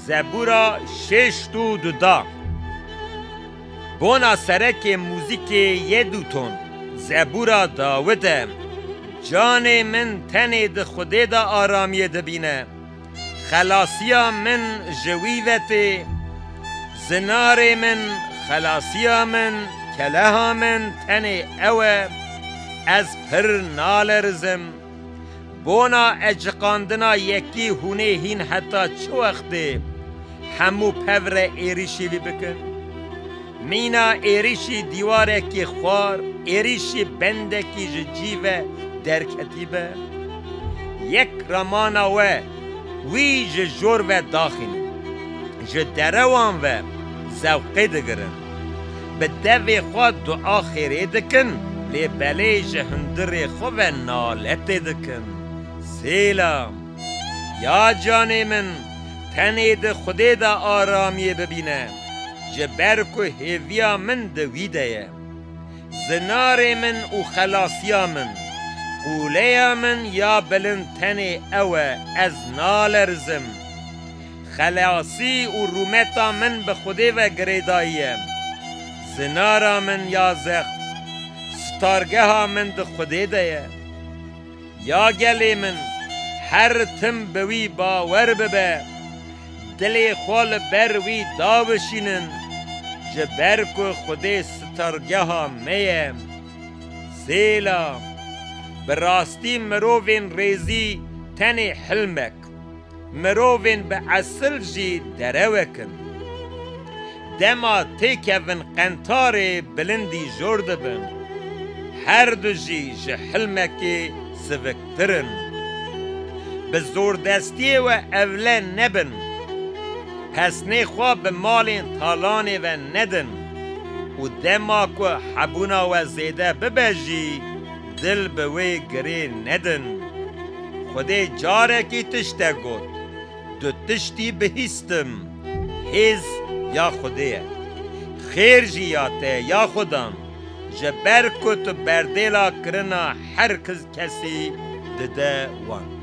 زبورا ششتو دودا بونا سرک موزیک یه دوتون زبورا داوده جان من تنه ده خوده دا آرامی دبینه خلاصیا من جویوته زنار من خلاصیا من کلها من تنه اوه از پر نالرزم بونا اجقاندنا یکی هونه هین حتی چو وقته همو پور ایریشی بی بکن مینا ایریشی دیواره کی خوار ایریشی بنده کی جیوه درکتی به یک رمانا وی جور و داخل دروان و زوقه دگرن به دوی خود دعا خیره دکن لی بله هندر خو و نالت دکن سلام یا جان من تنه ده خوده ده آرامی ببینه جبر که هیویا من دویده زنار من و خلاصیا من قوله من یا بلند تنه اوه از نالرزم خلاصی و رومتا من به خوده و گریداییم زنارا من یا زخم ستارگه ها من ده خوده ده یا گلی من هر تم بوی باور ببه دلی خال بروی داوشینن جبر که خوده ستارگه ها میم سلام براستی مروین ریزی تنی حلمک مروین به اصل جی دروکن دما تیکون قنطار بلندی جرده بن هر دو جی حلمکی سوکترن به زوردستی و اوله نبن پس نخوا به مال تالانه و ندن و دما که حبونا و زیده ببجی دل به وی گری ندن خوده جاره کی تشته گود دو تشتی بهیستم هیز یا خوده خیر جیاته یا خودم جبر کت بردیلا کرنا هر کسی دده وان